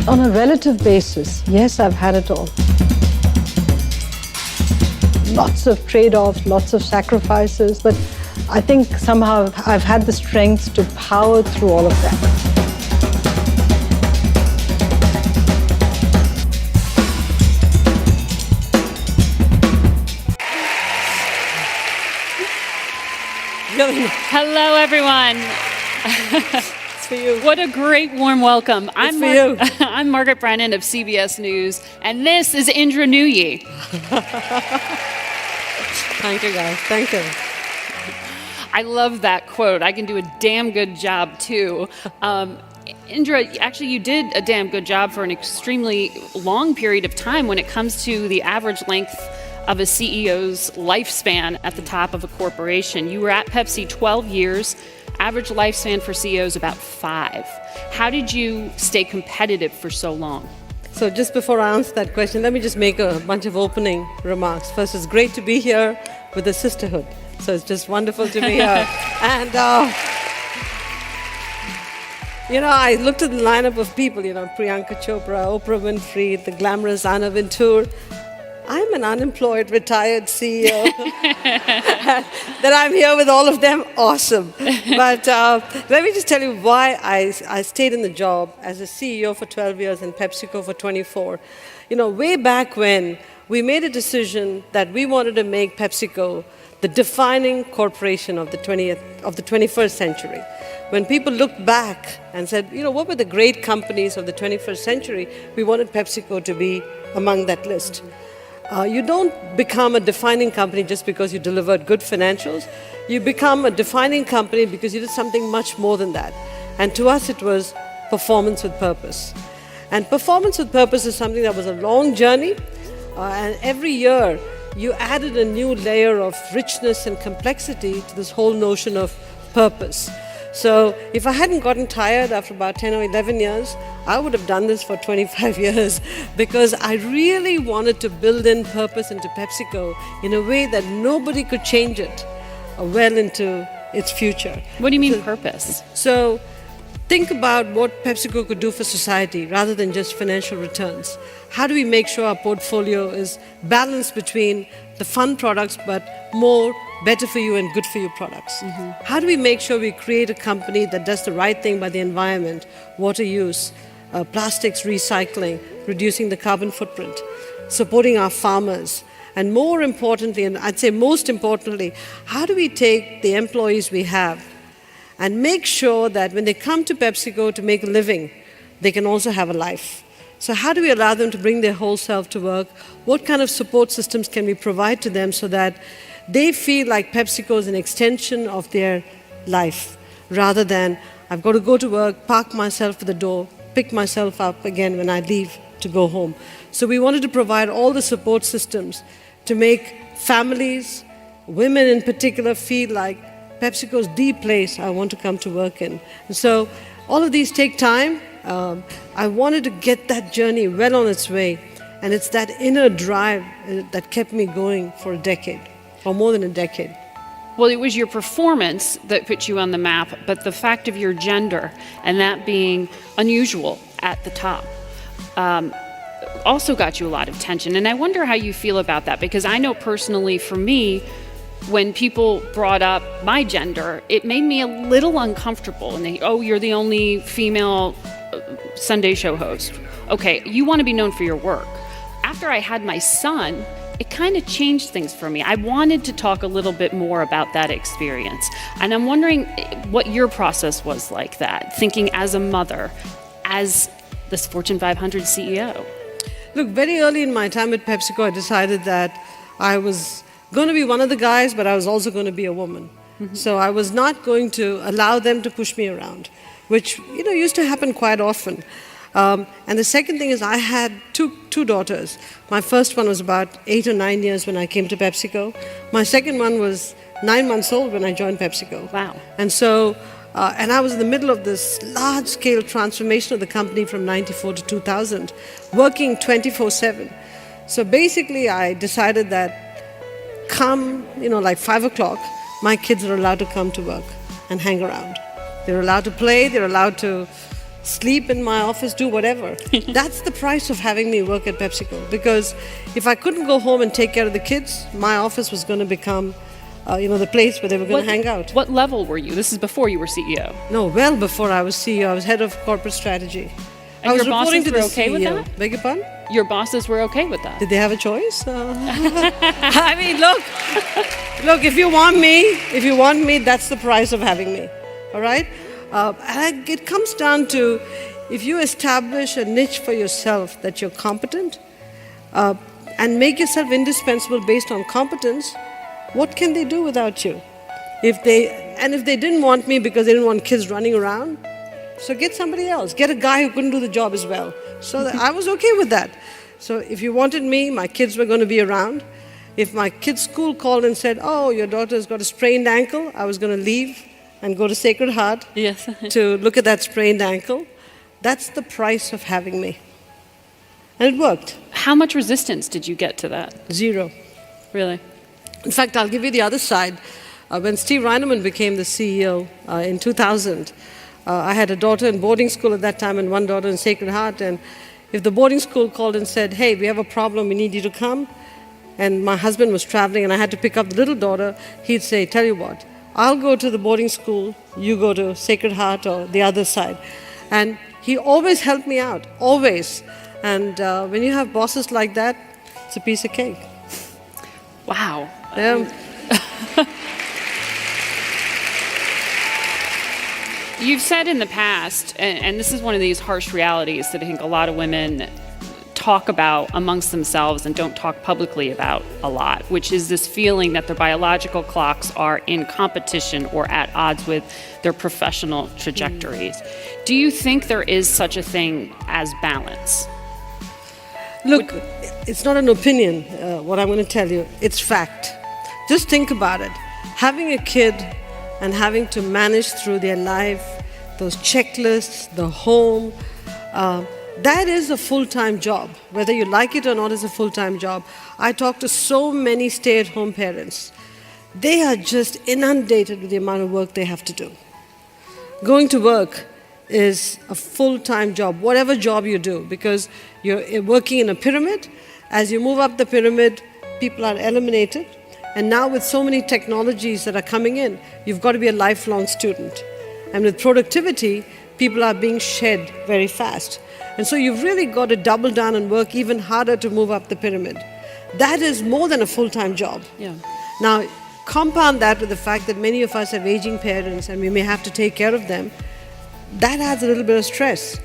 On a relative basis, yes, I've had it all. Lots of trade-offs, lots of sacrifices, but I think somehow I've had the strength to power through all of that. Hello, everyone. It's for you. What a great warm welcome. It's for you. I'm Margaret Brennan of CBS News, and this is Indra Nooyi. Thank you, guys. Thank you. I love that quote. I can do a damn good job, too. Indra, actually, you did a damn good job for an extremely long period of time when it comes to the average length of a CEO's lifespan at the top of a corporation. You were at Pepsi 12 years, average lifespan for CEOs about 5. How did you stay competitive for so long? So just before I answer that question, let me just make a bunch of opening remarks. First, it's great to be here with the sisterhood. So it's just wonderful to be here. And, I looked at the lineup of people, Priyanka Chopra, Oprah Winfrey, the glamorous Anna Wintour. I'm an unemployed, retired CEO. That I'm here with all of them, awesome. But let me just tell you why I stayed in the job as a CEO for 12 years and PepsiCo for 24. Way back when, we made a decision that we wanted to make PepsiCo the defining corporation of the 21st century. When people looked back and said, what were the great companies of the 21st century, we wanted PepsiCo to be among that list. You don't become a defining company just because you delivered good financials. You become a defining company because you did something much more than that. And to us, it was performance with purpose. And performance with purpose is something that was a long journey. And every year, you added a new layer of richness and complexity to this whole notion of purpose. So if I hadn't gotten tired after about 10 or 11 years, I would have done this for 25 years because I really wanted to build in purpose into PepsiCo in a way that nobody could change it well into its future. What do you mean purpose? So think about what PepsiCo could do for society rather than just financial returns. How do we make sure our portfolio is balanced between the fun products but more better for you and good for you products? Mm-hmm. How do we make sure we create a company that does the right thing by the environment, water use, plastics recycling, reducing the carbon footprint, supporting our farmers, and more importantly, and I'd say most importantly, how do we take the employees we have and make sure that when they come to PepsiCo to make a living, they can also have a life? So how do we allow them to bring their whole self to work? What kind of support systems can we provide to them so that they feel like PepsiCo is an extension of their life rather than I've got to go to work, park myself at the door, pick myself up again when I leave to go home. So we wanted to provide all the support systems to make families, women in particular, feel like PepsiCo is the place I want to come to work in. And so all of these take time. I wanted to get that journey well on its way. And it's that inner drive that kept me going for a decade, or more than a decade. Well, it was your performance that put you on the map, but the fact of your gender and that being unusual at the top also got you a lot of attention. And I wonder how you feel about that, because I know personally for me, when people brought up my gender, it made me a little uncomfortable. And you're the only female Sunday show host. Okay, you want to be known for your work. After I had my son, it kind of changed things for me. I wanted to talk a little bit more about that experience. And I'm wondering what your process was like that, thinking as a mother, as this Fortune 500 CEO. Look, very early in my time at PepsiCo, I decided that I was going to be one of the guys, but I was also going to be a woman. Mm-hmm. So I was not going to allow them to push me around, which used to happen quite often. And the second thing is I had two daughters. My first one was about 8 or 9 years when I came to PepsiCo. My second one was 9 months old when I joined PepsiCo. Wow. And so, and I was in the middle of this large-scale transformation of the company from 94 to 2000, working 24/7. So basically, I decided that come, like 5 o'clock, my kids are allowed to come to work and hang around. They're allowed to play, they're allowed to sleep in my office, do whatever. That's the price of having me work at PepsiCo. Because if I couldn't go home and take care of the kids, my office was going to become, the place where they were going to hang out. What level were you? This is before you were CEO. No, well before I was CEO, I was head of corporate strategy. And I was your bosses reporting to the were okay CEO. with that? Beg your pardon? Your bosses were okay with that? Did they have a choice? I mean, look. If you want me, that's the price of having me. All right. And it comes down to if you establish a niche for yourself that you're competent, and make yourself indispensable based on competence, what can they do without you? If they didn't want me because they didn't want kids running around, so get somebody else. Get a guy who couldn't do the job as well. So I was okay with that. So if you wanted me, my kids were going to be around. If my kids' school called and said, "Oh, your daughter's got a sprained ankle," I was going to leave and go to Sacred Heart Yes. to look at that sprained ankle. That's the price of having me. And it worked. How much resistance did you get to that? Zero. Really? In fact, I'll give you the other side. When Steve Reinemund became the CEO in 2000, I had a daughter in boarding school at that time and one daughter in Sacred Heart. And if the boarding school called and said, "Hey, we have a problem, we need you to come," and my husband was traveling and I had to pick up the little daughter, he'd say, "Tell you what, I'll go to the boarding school, you go to Sacred Heart or the other side." And he always helped me out, always. And when you have bosses like that, it's a piece of cake. Wow. You've said in the past, and this is one of these harsh realities that I think a lot of women talk about amongst themselves and don't talk publicly about a lot, which is this feeling that their biological clocks are in competition or at odds with their professional trajectories. Do you think there is such a thing as balance? Look, it's not an opinion, what I'm going to tell you. It's fact. Just think about it. Having a kid and having to manage through their life, those checklists, the home, that is a full-time job. Whether you like it or not, it's a full-time job. I talk to so many stay-at-home parents. They are just inundated with the amount of work they have to do. Going to work is a full-time job, whatever job you do, because you're working in a pyramid. As you move up the pyramid, people are eliminated. And now with so many technologies that are coming in, you've got to be a lifelong student. And with productivity, people are being shed very fast. And so you've really got to double down and work even harder to move up the pyramid. That is more than a full-time job. Yeah. Now, compound that with the fact that many of us have aging parents and we may have to take care of them. That adds a little bit of stress.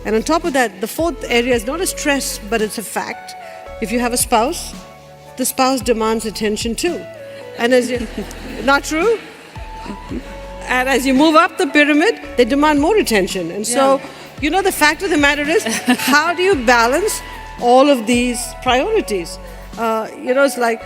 And on top of that, the fourth area is not a stress, but it's a fact. If you have a spouse, the spouse demands attention too. And as you, not true? And as you move up the pyramid, they demand more attention. And so, the fact of the matter is, how do you balance all of these priorities? It's like,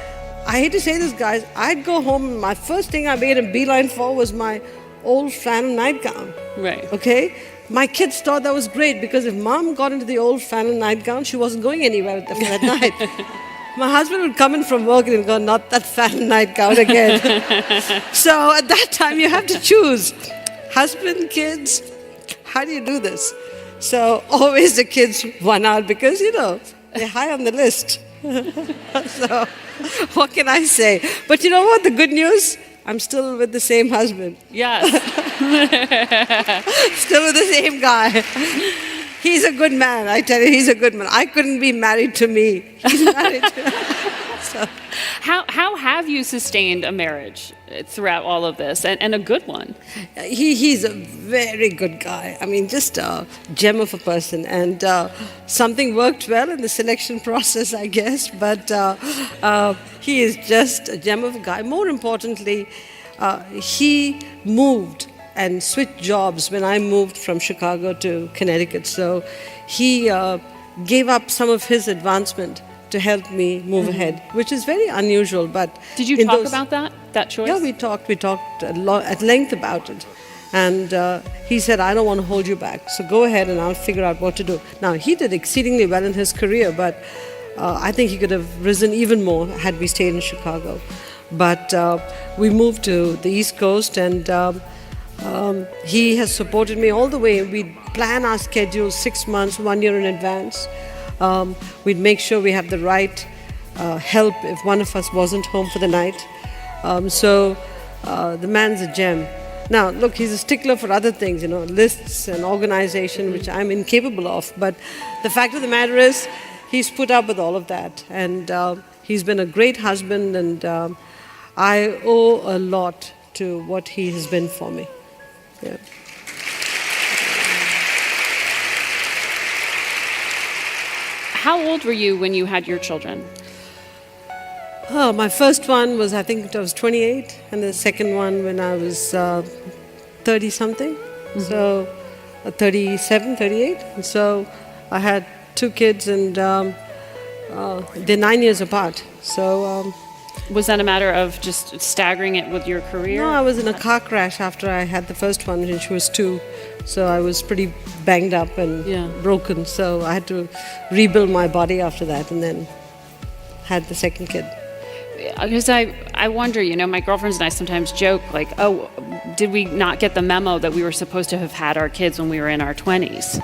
I hate to say this, guys, I'd go home and my first thing I made a beeline for was my old flannel nightgown. Right. Okay? My kids thought that was great because if mom got into the old flannel nightgown, she wasn't going anywhere that night. My husband would come in from work and he'd go, "Not that flannel nightgown again." So at that time, you have to choose husband, kids. How do you do this? So always the kids won out because, they're high on the list. So what can I say? But you know what? The good news, I'm still with the same husband. Yes. Still with the same guy. He's a good man, I tell you, he's a good man. I couldn't be married to me. He's married to me. So. How have you sustained a marriage throughout all of this, and a good one? He's a very good guy. I mean, just a gem of a person. And something worked well in the selection process, I guess. But he is just a gem of a guy. More importantly, he moved and switched jobs when I moved from Chicago to Connecticut. So he gave up some of his advancement to help me move ahead, which is very unusual. But did you talk about that choice? Yeah, we talked at length about it. And he said, "I don't want to hold you back, so go ahead and I'll figure out what to do." Now, he did exceedingly well in his career, but I think he could have risen even more had we stayed in Chicago. But we moved to the East Coast, and He has supported me all the way. We'd plan our schedule 6 months, 1 year in advance. We'd make sure we have the right help if one of us wasn't home for the night. The man's a gem. Now, look, he's a stickler for other things, lists and organization, which I'm incapable of. But the fact of the matter is, he's put up with all of that. And he's been a great husband, and I owe a lot to what he has been for me. Yeah. How old were you when you had your children? Oh, my first one was, I think I was 28, and the second one when I was 30-something, so 37, 38. And so I had 2 kids, and they're 9 years apart. So Was that a matter of just staggering it with your career? no, I was in a car crash after I had the first one when she was 2. So I was pretty banged up and broken. So I had to rebuild my body after that, and then had the second kid. Because I wonder, my girlfriends and I sometimes joke, like, oh, did we not get the memo that we were supposed to have had our kids when we were in our 20s?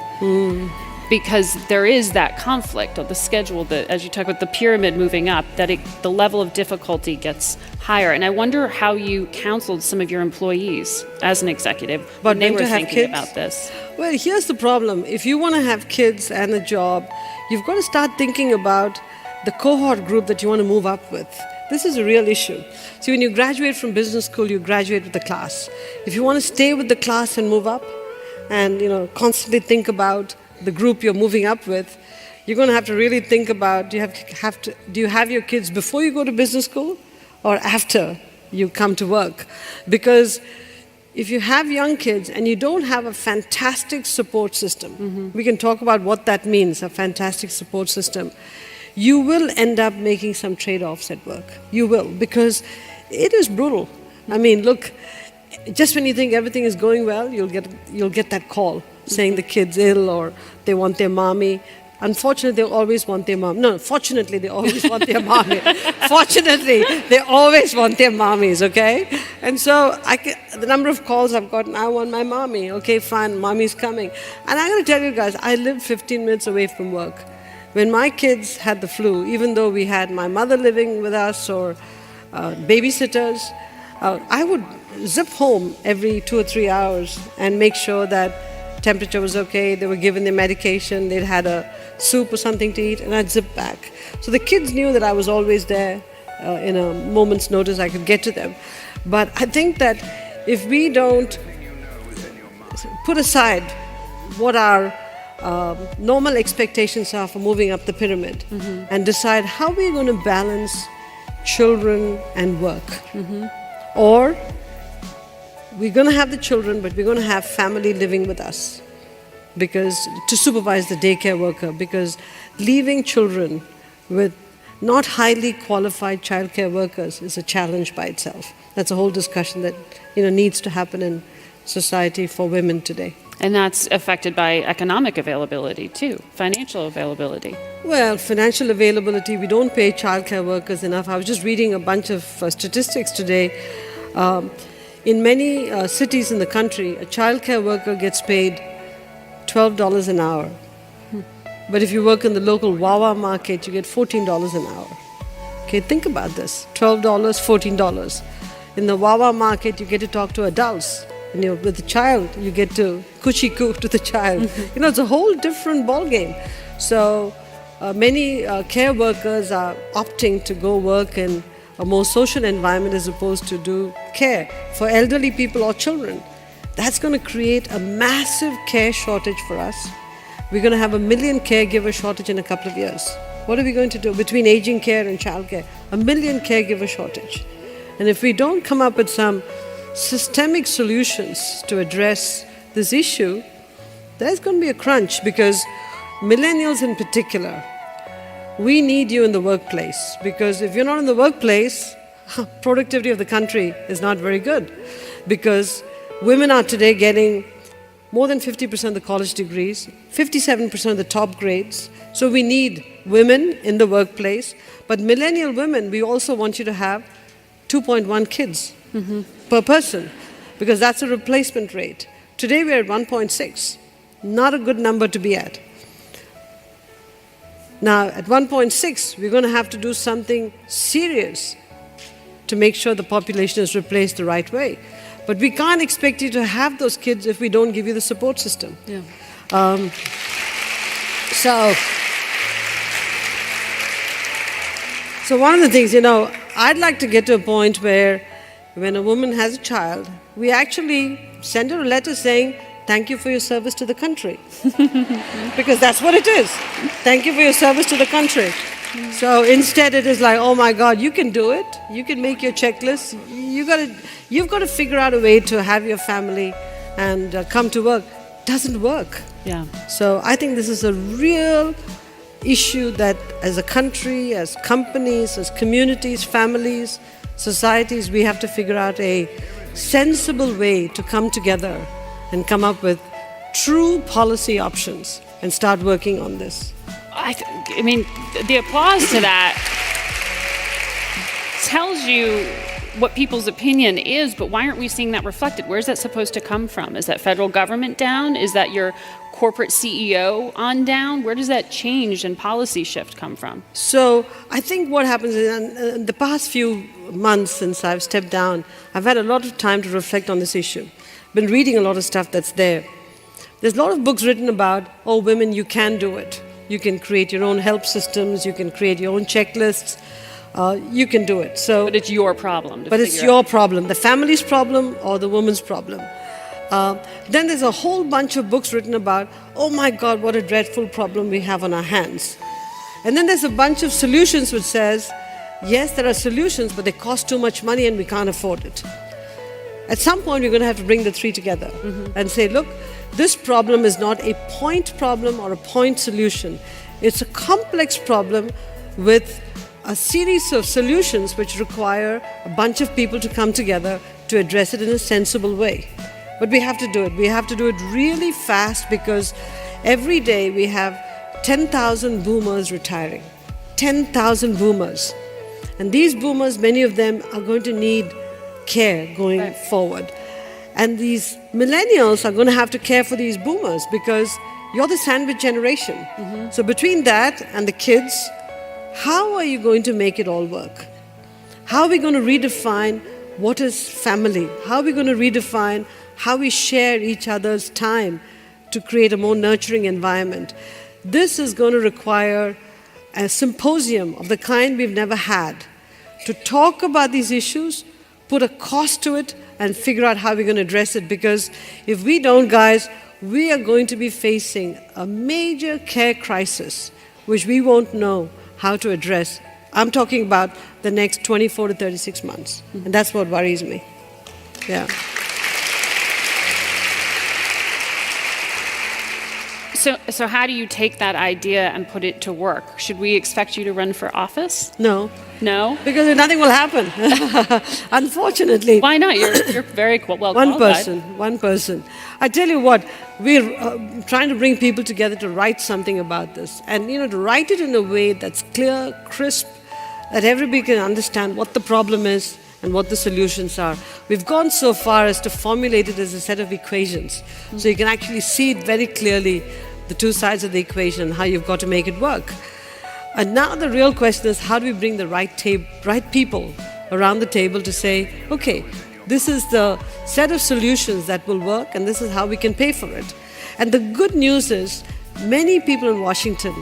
Because there is that conflict of the schedule, that, as you talk about the pyramid moving up, that the level of difficulty gets higher. And I wonder how you counseled some of your employees as an executive when they were thinking about this. Well, here's the problem. If you want to have kids and a job, you've got to start thinking about the cohort group that you want to move up with. This is a real issue. See, when you graduate from business school, you graduate with the class. If you want to stay with the class and move up, and constantly think about the group you're moving up with, you're going to have to really think about, do you have your kids before you go to business school or after you come to work? Because if you have young kids and you don't have a fantastic support system, we can talk about what that means, a fantastic support system, you will end up making some trade-offs at work. You will, because it is brutal. I mean, look, just when you think everything is going well, you'll get that call saying the kid's ill or they want their mommy. Unfortunately, they always want their mom. No, fortunately, they always want their mommy. Fortunately, they always want their mommies, okay? And so the number of calls I've gotten, I want my mommy. Okay, fine, mommy's coming. And I'm going to tell you guys, I live 15 minutes away from work. When my kids had the flu, even though we had my mother living with us or babysitters, I would zip home every 2 or 3 hours and make sure that temperature was okay, they were given their medication, they'd had a soup or something to eat, and I'd zip back. So the kids knew that I was always there. In a moment's notice, I could get to them. But I think that if we don't put aside what our normal expectations are for moving up the pyramid and decide how we're going to balance children and work. Or we're going to have the children, but we're going to have family living with us to supervise the daycare worker, because leaving children with not highly qualified childcare workers is a challenge by itself. That's a whole discussion that needs to happen in society for women today. And that's affected by economic availability too, financial availability. Well, financial availability, we don't pay childcare workers enough. I was just reading a bunch of statistics today. In many cities in the country, a childcare worker gets paid $12 an hour. But if you work in the local Wawa market, you get $14 an hour. Okay, think about this. $12, $14. In the Wawa market, you get to talk to adults. And with the child, you get to coochie-coo to the child. It's a whole different ballgame. So many care workers are opting to go work in a more social environment as opposed to do care for elderly people or children. That's going to create a massive care shortage for us. We're going to have 1 million caregiver shortage in a couple of years. What are we going to do between aging care and childcare? 1 million caregiver shortage. And if we don't come up with some systemic solutions to address this issue, there's going to be a crunch, because millennials in particular, we need you in the workplace, because if you're not in the workplace, productivity of the country is not very good, because women are today getting more than 50% of the college degrees, 57% of the top grades. So we need women in the workplace. But millennial women, we also want you to have 2.1 kids per person. because that's a replacement rate. Today we're at 1.6. Not a good number to be at. Now, at 1.6, we're going to have to do something serious to make sure the population is replaced the right way. But we can't expect you to have those kids if we don't give you the support system. Yeah. So one of the things, I'd like to get to a point where when a woman has a child, we actually send her a letter saying, thank you for your service to the country. Because that's what it is. Thank you for your service to the country. So instead it is like, oh my God, you can do it. You can make your checklist. You've got to figure out a way to have your family and come to work. Doesn't work. Yeah. So I think this is a real issue that as a country, as companies, as communities, families, societies, we have to figure out a sensible way to come together and come up with true policy options and start working on this. I mean, the applause to that tells you what people's opinion is, but why aren't we seeing that reflected? Where's that supposed to come from? Is that federal government down? Is that your corporate CEO on down? Where does that change and policy shift come from? So I think what happens is in the past few months since I've stepped down, I've had a lot of time to reflect on this issue. Been reading a lot of stuff that's there. There's a lot of books written about, oh, women, you can do it. You can create your own help systems, you can create your own checklists, you can do it. So, But it's your problem. But it's your problem, the family's problem or the woman's problem. Then there's a whole bunch of books written about, oh my God, what a dreadful problem we have on our hands. And then there's a bunch of solutions which says, yes, there are solutions, but they cost too much money and we can't afford it. At some point, we're going to have to bring the three together and say, look, this problem is not a point problem or a point solution. It's a complex problem with a series of solutions which require a bunch of people to come together to address it in a sensible way. But we have to do it. We have to do it really fast because every day we have 10,000 boomers retiring. 10,000 boomers. And these boomers, many of them are going to need care going forward. And these millennials are going to have to care for these boomers because you're the sandwich generation. So between that and the kids, how are you going to make it all work? How are we going to redefine what is family? How are we going to redefine how we share each other's time to create a more nurturing environment? This is going to require a symposium of the kind we've never had to talk about these issues, put a cost to it, and figure out how we're going to address it. Because if we don't, guys, we are going to be facing a major care crisis which we won't know how to address. I'm talking about the next 24 to 36 months. And that's what worries me. Yeah. So how do you take that idea and put it to work? Should we expect you to run for office? No. No? Because nothing will happen. Unfortunately. Why not? You're very well qualified. One person. I tell you what, we're trying to bring people together to write something about this. And, to write it in a way that's clear, crisp, that everybody can understand what the problem is and what the solutions are. We've gone so far as to formulate it as a set of equations. So you can actually see it very clearly, the two sides of the equation, how you've got to make it work. And now the real question is, how do we bring the right people around the table to say, okay, this is the set of solutions that will work and this is how we can pay for it. And the good news is, many people in Washington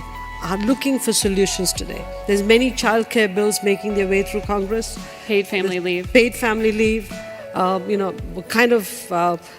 are looking for solutions today. There's many childcare bills making their way through Congress. Paid family leave. Paid family leave. What kind of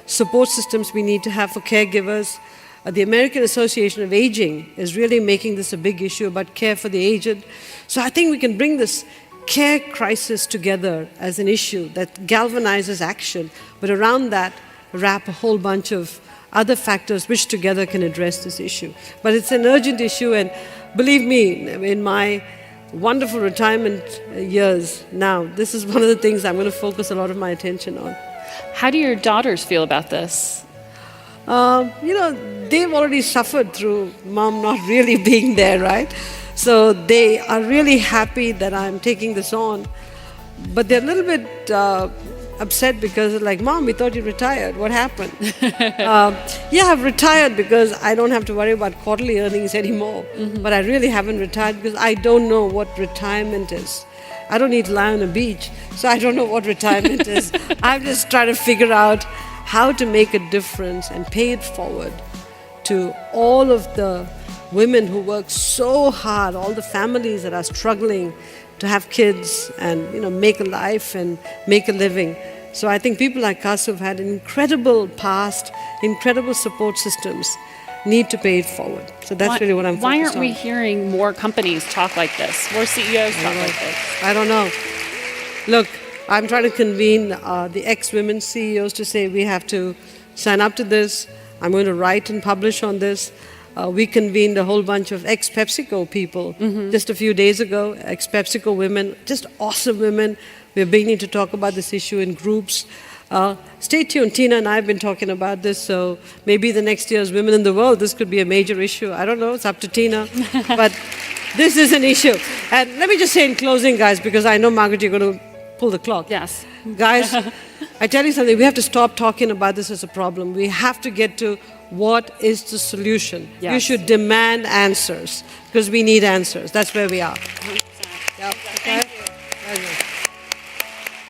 support systems we need to have for caregivers. The American Association of Aging is really making this a big issue about care for the aged. So I think we can bring this care crisis together as an issue that galvanizes action, but around that wrap a whole bunch of other factors which together can address this issue. But it's an urgent issue, and believe me, in my wonderful retirement years now, this is one of the things I'm going to focus a lot of my attention on. How do your daughters feel about this? They've already suffered through mom not really being there, right? So they are really happy that I'm taking this on. But they're a little bit upset because it's like, Mom, we thought you retired. What happened? Yeah, I've retired because I don't have to worry about quarterly earnings anymore. But I really haven't retired because I don't know what retirement is. I don't need to lie on a beach, so I don't know what retirement is. I'm just trying to figure out how to make a difference and pay it forward to all of the women who work so hard, all the families that are struggling to have kids and make a life and make a living. So I think people like us who've had an incredible past, incredible support systems, need to pay it forward. So that's really what I'm focused on. Why aren't we hearing more companies talk like this, more CEOs talk like this? I don't know. Look, I'm trying to convene the ex-women CEOs to say we have to sign up to this. I'm going to write and publish on this. We convened a whole bunch of ex-PepsiCo people just a few days ago, ex-PepsiCo women, just awesome women. We're beginning to talk about this issue in groups. Stay tuned. Tina and I have been talking about this, so maybe the next year's Women in the World, this could be a major issue. I don't know, it's up to Tina. But this is an issue. And let me just say in closing, guys, because I know, Margaret, you're going to pull the clock. Yes. Guys, I tell you something, we have to stop talking about this as a problem. We have to get to what is the solution. Yes. You should demand answers, because we need answers. That's where we are.